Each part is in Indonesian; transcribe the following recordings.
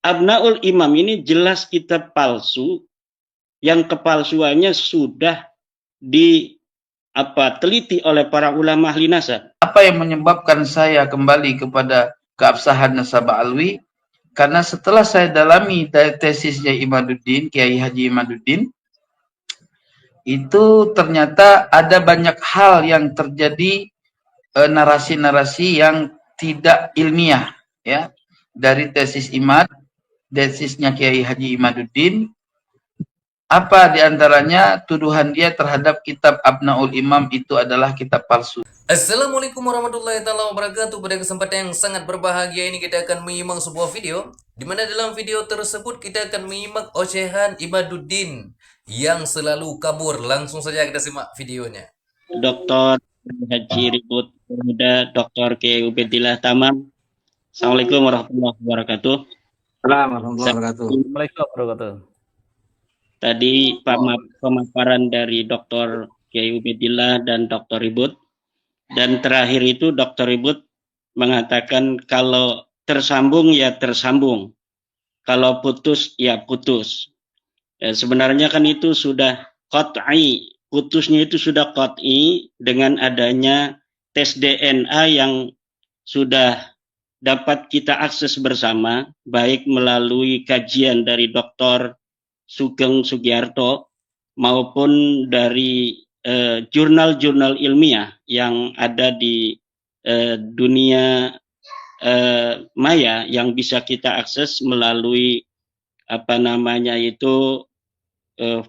Abnaul Imam ini jelas kitab palsu yang kepalsuannya sudah teliti oleh para ulama ahli nasab. Apa yang menyebabkan saya kembali kepada keabsahan nasabah alwi? Karena setelah saya dalami tesisnya Imaduddin, Kiai Haji Imaduddin, itu ternyata ada banyak hal yang terjadi, narasi-narasi yang tidak ilmiah, ya, dari tesis Imad, tesisnya Kiai Haji Imaduddin. Apa diantaranya tuduhan dia terhadap kitab Abnaul Imam itu adalah kitab palsu. Assalamualaikum warahmatullahi wabarakatuh. Pada kesempatan yang sangat berbahagia ini kita akan menyimak sebuah video, di mana dalam video tersebut kita akan menyimak ocehan Imaduddin yang selalu kabur. Langsung saja kita simak videonya. Dr. Haji Ribut Muda, Dr. Kiai Ubedillah Tamam. Assalamualaikum warahmatullahi wabarakatuh. Assalamualaikum warahmatullahi wabarakatuh. Tadi pemaparan dari Dr. Kiai Ubedillah dan Dr. Ribut. Dan terakhir itu Dr. Ribut mengatakan kalau tersambung ya tersambung. Kalau putus ya putus. Sebenarnya kan itu sudah qat'i. Putusnya itu sudah qat'i dengan adanya tes DNA yang sudah dapat kita akses bersama, baik melalui kajian dari Dr. Sugeng Sugiarto maupun dari jurnal-jurnal ilmiah yang ada di dunia maya yang bisa kita akses melalui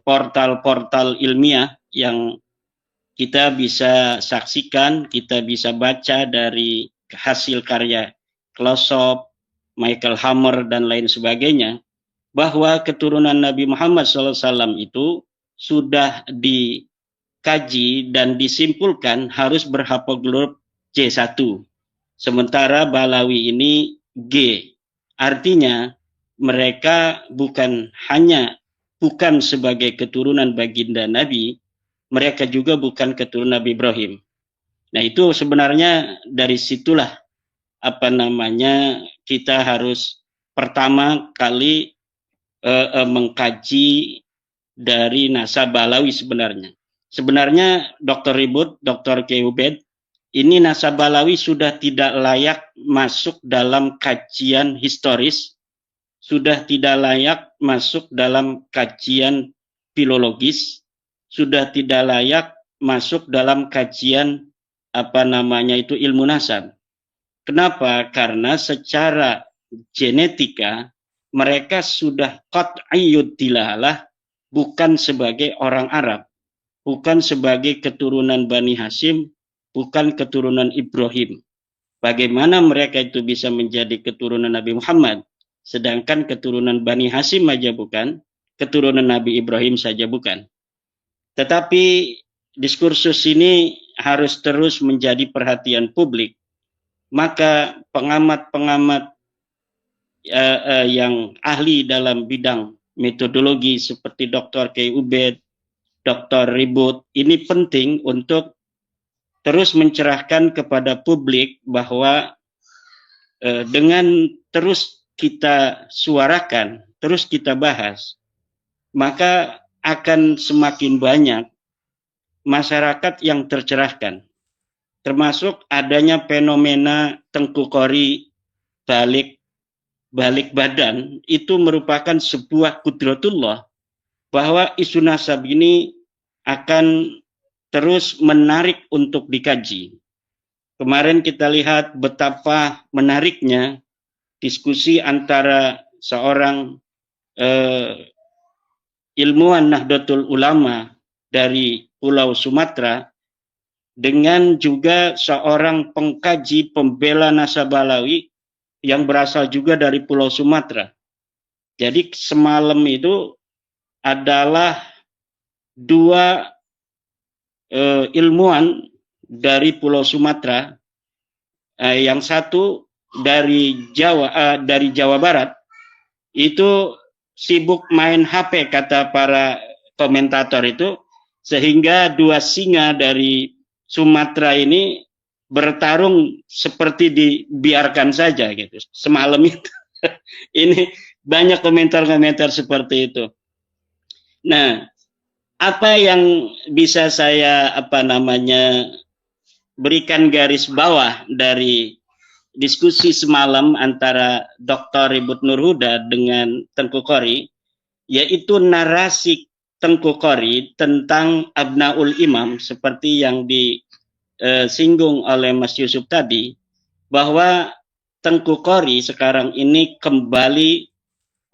portal-portal ilmiah yang kita bisa saksikan, kita bisa baca dari hasil karya Closop, Michael Hammer dan lain sebagainya, bahwa keturunan Nabi Muhammad SAW itu sudah dikaji dan disimpulkan harus berhaplogrup C1. Sementara Balawi ini G. Artinya mereka bukan sebagai keturunan baginda Nabi, mereka juga bukan keturunan Nabi Ibrahim. Nah itu sebenarnya dari situlah kita harus pertama kali mengkaji dari nasab Balawi sebenarnya. Sebenarnya Dr. Ribut, Dr. Kiai Ubed, ini nasab Balawi sudah tidak layak masuk dalam kajian historis, sudah tidak layak masuk dalam kajian filologis, sudah tidak layak masuk dalam kajian ilmu nasab. Kenapa? Karena secara genetika mereka sudah qat'iyyud dilalah, bukan sebagai orang Arab, bukan sebagai keturunan Bani Hashim, bukan keturunan Ibrahim. Bagaimana mereka itu bisa menjadi keturunan Nabi Muhammad, sedangkan keturunan Bani Hashim saja bukan, keturunan Nabi Ibrahim saja bukan. Tetapi diskursus ini harus terus menjadi perhatian publik. Maka pengamat-pengamat yang ahli dalam bidang metodologi seperti Dr. Kiai Ubed, Dr. Ribut, ini penting untuk terus mencerahkan kepada publik bahwa dengan terus kita suarakan, terus kita bahas, maka akan semakin banyak masyarakat yang tercerahkan, termasuk adanya fenomena Tengku Qori balik badan. Itu merupakan sebuah kudratullah bahwa isu nasab ini akan terus menarik untuk dikaji. Kemarin kita lihat betapa menariknya diskusi antara seorang ilmuwan Nahdlatul Ulama dari Pulau Sumatera dengan juga seorang pengkaji pembela nasab Balawi yang berasal juga dari Pulau Sumatera. Jadi semalam itu adalah dua ilmuwan dari Pulau Sumatera, yang satu dari Jawa Barat, itu sibuk main HP kata para komentator itu, sehingga dua singa dari Sumatera ini bertarung seperti dibiarkan saja gitu semalam itu. Ini banyak komentar-komentar seperti itu. Nah, apa yang bisa saya berikan garis bawah dari diskusi semalam antara Dr. Ribut Nurhuda dengan Tengku Qori, yaitu narasi Tengku Qori tentang Abnaul Imam seperti yang disinggung oleh Mas Yusuf tadi, bahwa Tengku Qori sekarang ini kembali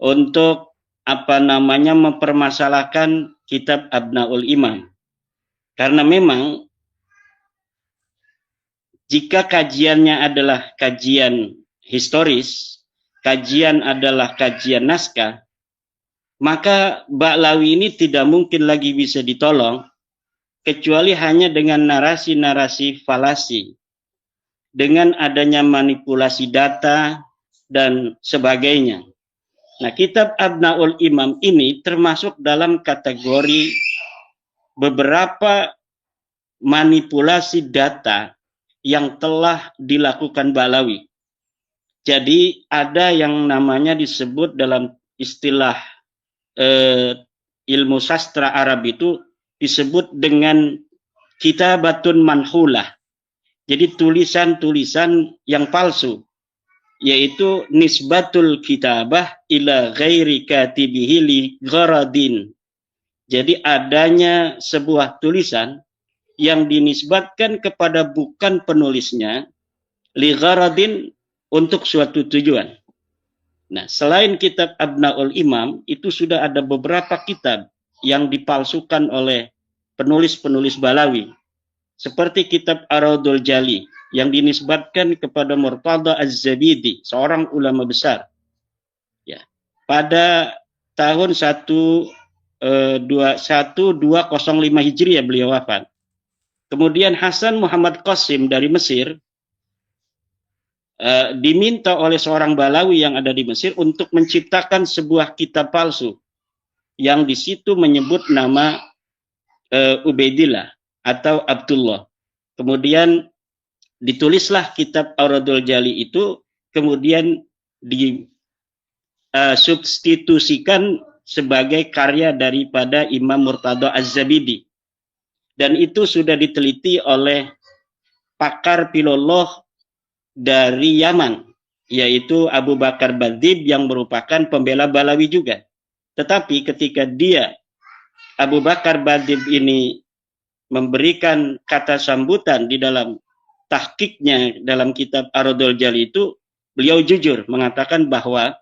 untuk mempermasalahkan kitab Abnaul Imam. Karena memang jika kajiannya adalah kajian historis, kajian adalah kajian naskah, maka Ba'lawi ini tidak mungkin lagi bisa ditolong kecuali hanya dengan narasi-narasi falasi, dengan adanya manipulasi data dan sebagainya. Nah, kitab Abnaul Imam ini termasuk dalam kategori beberapa manipulasi data yang telah dilakukan Ba'lawi. Jadi ada yang namanya disebut dalam istilah ilmu sastra Arab itu disebut dengan kitabatun manhulah. Jadi tulisan-tulisan yang palsu, yaitu nisbatul kitabah ila ghairi katibihi li gharadin. Jadi adanya sebuah tulisan yang dinisbatkan kepada bukan penulisnya li gharadin untuk suatu tujuan. Nah, selain kitab Abnaul Imam, itu sudah ada beberapa kitab yang dipalsukan oleh penulis-penulis Ba'lawi. Seperti kitab Ar-Raudul Jali yang dinisbatkan kepada Murtada Az-Zabidi, seorang ulama besar. Ya, pada tahun 1205 Hijriah beliau wafat. Kemudian Hasan Muhammad Qasim dari Mesir diminta oleh seorang Ba'lawi yang ada di Mesir untuk menciptakan sebuah kitab palsu yang di situ menyebut nama Ubaidillah atau Abdullah. Kemudian ditulislah kitab Ar-Raudul Jali itu, kemudian disubstitusikan sebagai karya daripada Imam Murtada Az-Zabidi. Dan itu sudah diteliti oleh pakar filolog dari Yaman, yaitu Abu Bakar Badib yang merupakan pembela Ba'lawi juga. Tetapi ketika Abu Bakar Badib ini memberikan kata sambutan di dalam tahqiqnya dalam kitab Ar-Raudul Jali itu, beliau jujur mengatakan bahwa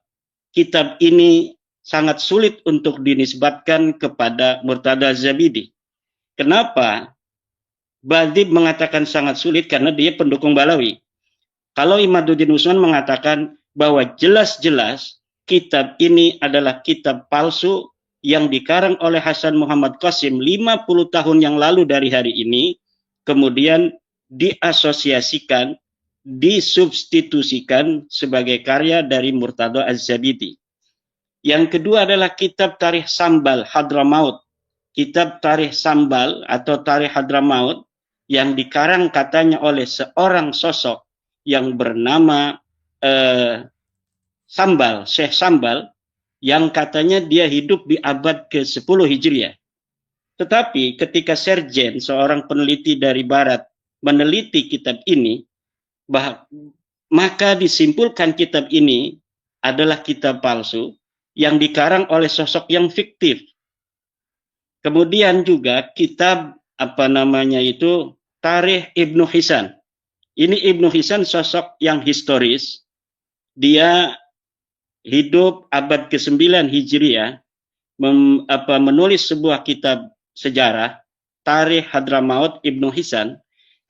kitab ini sangat sulit untuk dinisbatkan kepada Murtada Az-Zabidi. Kenapa Badib mengatakan sangat sulit? Karena dia pendukung Ba'lawi. Kalau Imaduddin Usman mengatakan bahwa jelas-jelas kitab ini adalah kitab palsu yang dikarang oleh Hasan Muhammad Qasim 50 tahun yang lalu dari hari ini, kemudian diasosiasikan, disubstitusikan sebagai karya dari Murtada Az-Zabidi. Yang kedua adalah kitab Tarikh Sambal Hadramaut. Kitab Tarikh Sambal atau Tarikh Hadramaut yang dikarang katanya oleh seorang sosok yang bernama Sambal, Syekh Sambal, yang katanya dia hidup di abad ke-10 Hijriah. Tetapi ketika Serjen, seorang peneliti dari Barat, meneliti kitab ini, maka disimpulkan kitab ini adalah kitab palsu yang dikarang oleh sosok yang fiktif. Kemudian juga kitab Tarikh Ibnu Hisan. Ini Ibnu Hisan sosok yang historis. Dia hidup abad ke-9 Hijriah, menulis sebuah kitab sejarah, Tarikh Hadramaut Ibnu Hisan,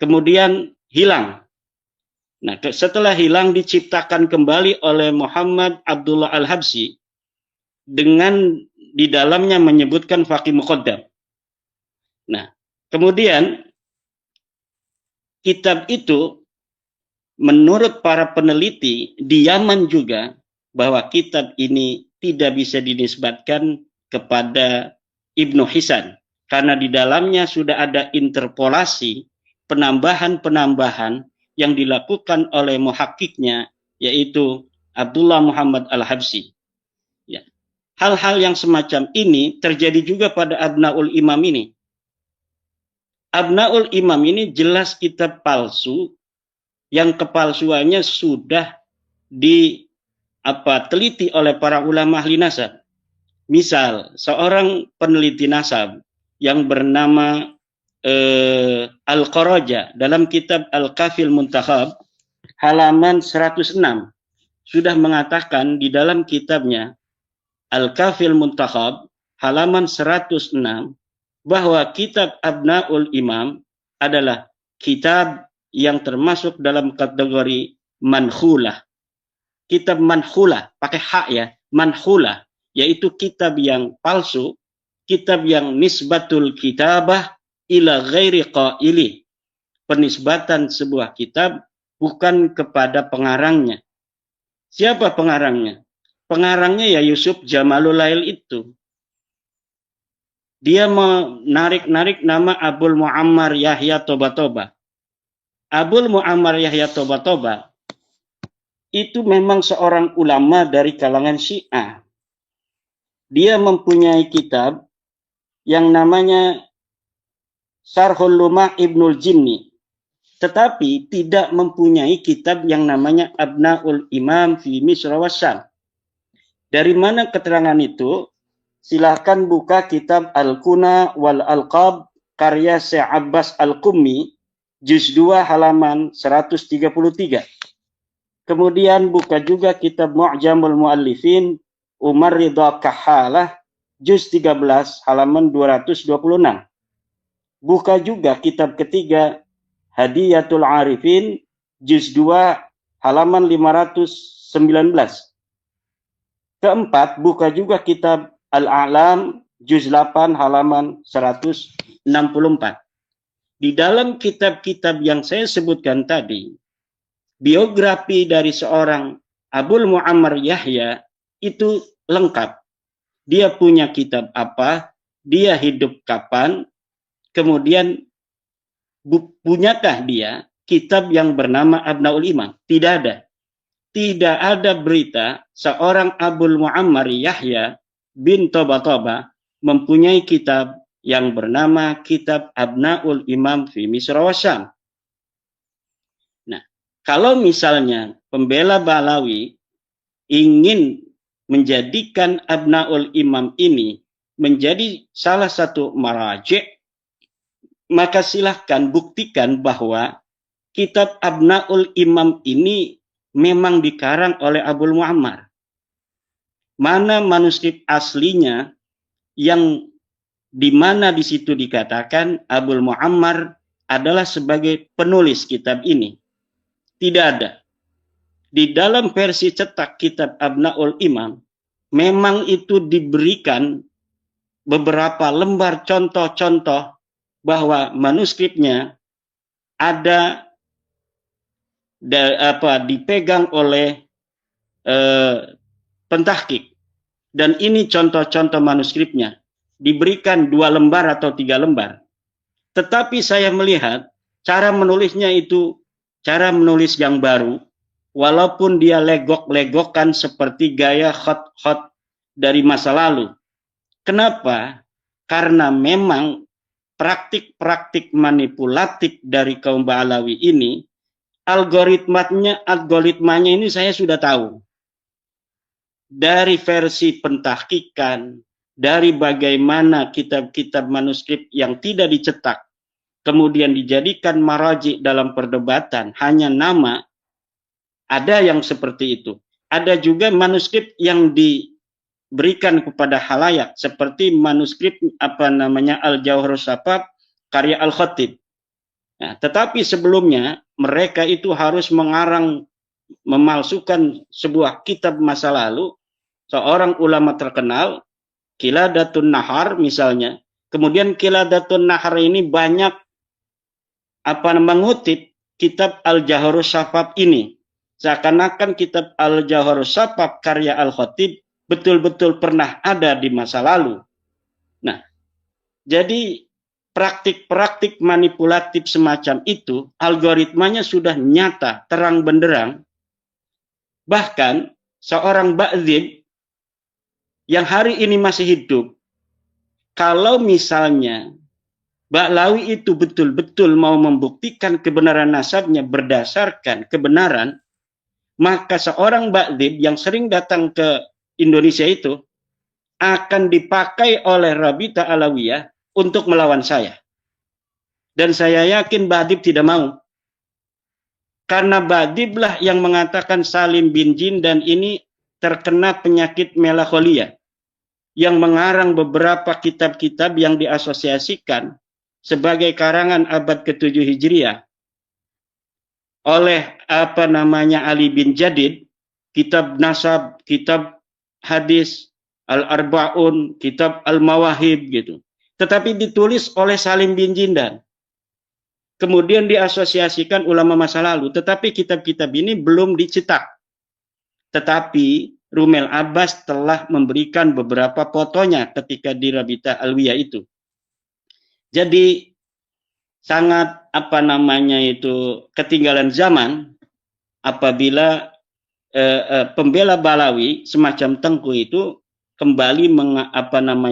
kemudian hilang. Nah, setelah hilang diciptakan kembali oleh Muhammad Abdullah Al-Habsyi dengan di dalamnya menyebutkan Faqih Muqaddam. Nah, kemudian kitab itu menurut para peneliti di Yaman juga bahwa kitab ini tidak bisa dinisbatkan kepada Ibnu Hisan karena di dalamnya sudah ada interpolasi, penambahan-penambahan yang dilakukan oleh muhakkiknya, yaitu Abdullah Muhammad Al-Habsyi. hal-hal yang semacam ini terjadi juga pada Abnaul Imam ini. Abnaul Imam ini jelas kitab palsu yang kepalsuannya sudah diteliti oleh para ulama ahli nasab. Misal, seorang peneliti nasab yang bernama Al-Qaraja dalam kitab Al-Kafil Muntakhab halaman 106 sudah mengatakan di dalam kitabnya Al-Kafil Muntakhab halaman 106 bahwa kitab Abnaul Imam adalah kitab yang termasuk dalam kategori manhulah. Kitab manhulah, pakai hak ya, manhulah, yaitu kitab yang palsu, kitab yang nisbatul kitabah ila ghairi qaili. Penisbatan sebuah kitab bukan kepada pengarangnya. Siapa pengarangnya? Pengarangnya ya Yusuf Jamalul Lail itu. Dia menarik-narik nama Abul Muammar Yahya Toba-Toba. Abul Muammar Yahya Toba-Toba itu memang seorang ulama dari kalangan Syiah. Dia mempunyai kitab yang namanya Syarhul Lumah Ibnul Jinni. Tetapi tidak mempunyai kitab yang namanya Abnaul Imam fi Misr wa Syam. Dari mana keterangan itu? Silahkan buka kitab Al-Kuna wal Alqab karya Syekh Abbas Al-Qummi juz 2 halaman 133. Kemudian buka juga kitab Mu'jamul Mu'allifin Umar Ridha Kahalah juz 13 halaman 226. Buka juga kitab ketiga Hadiyatul Arifin juz 2 halaman 519. Keempat, buka juga kitab Al-A'lam juz 8 halaman 164. Di dalam kitab-kitab yang saya sebutkan tadi, biografi dari seorang Abul Muammar Yahya itu lengkap. Dia punya kitab apa, dia hidup kapan, kemudian punyakah dia kitab yang bernama Abnaul Imam? Tidak ada. Tidak ada berita seorang Abul Muammar Yahya bin Toba-Toba mempunyai kitab yang bernama Kitab Abnaul Imam fi Misr wa Syam. Nah, kalau misalnya pembela Ba'alawi ingin menjadikan Abnaul Imam ini menjadi salah satu maraji', maka silahkan buktikan bahwa kitab Abnaul Imam ini memang dikarang oleh Abul Muammar. Mana manuskrip aslinya yang di mana di situ dikatakan Abul Muammar adalah sebagai penulis kitab ini? Tidak ada. Di dalam versi cetak kitab Abnaul Imam, memang itu diberikan beberapa lembar contoh-contoh bahwa manuskripnya ada dipegang oleh pentahkik. Dan ini contoh-contoh manuskripnya. Diberikan 2 lembar atau 3 lembar. Tetapi saya melihat cara menulisnya itu cara menulis yang baru, walaupun dia legok-legokan seperti gaya khot-khot dari masa lalu. Kenapa? Karena memang praktik-praktik manipulatif dari kaum Ba'alawi ini, algoritmanya ini saya sudah tahu. Dari versi pentahkikan, dari bagaimana kitab-kitab manuskrip yang tidak dicetak, kemudian dijadikan maraji dalam perdebatan, hanya nama, ada yang seperti itu. Ada juga manuskrip yang diberikan kepada halayak, seperti manuskrip Al-Jawharus Safaf karya Al-Khatib. Nah, tetapi sebelumnya mereka itu harus memalsukan sebuah kitab masa lalu, seorang ulama terkenal, Qiladatun Nahar misalnya. Kemudian Qiladatun Nahar ini banyak mengutip kitab Al-Jawharus Safaf ini. Seakan-akan kitab Al-Jawharus Safaf karya Al-Khatib betul-betul pernah ada di masa lalu. Nah, jadi praktik-praktik manipulatif semacam itu, algoritmanya sudah nyata, terang benderang. Bahkan seorang Ba'dzib yang hari ini masih hidup, kalau misalnya Ba'lawi itu betul-betul mau membuktikan kebenaran nasabnya berdasarkan kebenaran, maka seorang Ba'dib yang sering datang ke Indonesia itu akan dipakai oleh Rabita Alawiyah untuk melawan saya. Dan saya yakin Ba'dib tidak mau. Karena Ba'diblah yang mengatakan Salim bin Jin dan ini terkena penyakit melankolia, yang mengarang beberapa kitab-kitab yang diasosiasikan sebagai karangan abad ke-7 Hijriah oleh Ali bin Jadid, kitab Nasab, kitab Hadis, Al-Arba'un, kitab Al-Mawahib gitu. Tetapi ditulis oleh Salim bin Jindan. Kemudian diasosiasikan ulama masa lalu, tetapi kitab-kitab ini belum dicetak. Tetapi Rumel Abbas telah memberikan beberapa fotonya ketika di Rabita Alwiyah itu. Jadi sangat ketinggalan zaman apabila pembela Balawi semacam Tengku itu kembali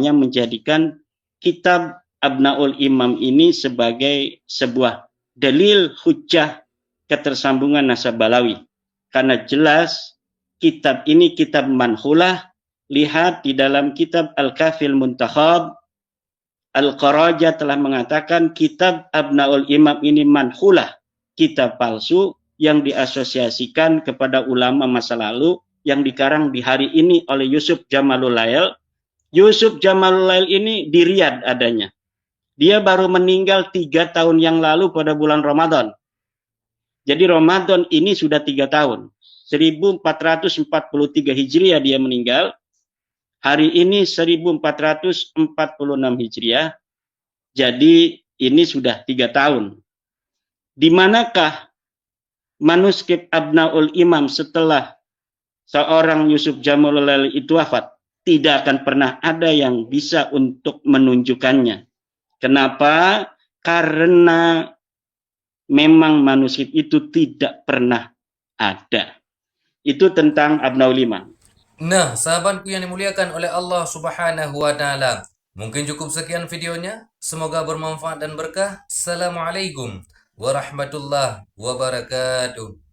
menjadikan kitab Abnaul Imam ini sebagai sebuah dalil hujjah ketersambungan nasab Balawi. Karena jelas kitab ini kitab manhulah. Lihat di dalam kitab Al-Kafil Muntakhab, Al-Qaraja telah mengatakan kitab Abnaul Imam ini manhulah, kitab palsu yang diasosiasikan kepada ulama masa lalu yang dikarang di hari ini oleh Yusuf Jamalul Lail. Yusuf Jamalul Lail ini di Riyadh adanya. Dia baru meninggal 3 tahun yang lalu pada bulan Ramadan. Jadi Ramadan ini sudah 3 tahun. 1443 Hijriah dia meninggal. Hari ini 1446 Hijriah. Jadi ini sudah 3 tahun. Di manakah manuskrip Abnaul Imam setelah seorang Yusuf Jamalul Lail itu wafat? Tidak akan pernah ada yang bisa untuk menunjukkannya. Kenapa? Karena memang manuskrip itu tidak pernah ada. Itu tentang Abnaul Imam. Nah, sahabatku yang dimuliakan oleh Allah Subhanahu wa Ta'ala, mungkin cukup sekian videonya. Semoga bermanfaat dan berkah. Assalamualaikum warahmatullahi wabarakatuh.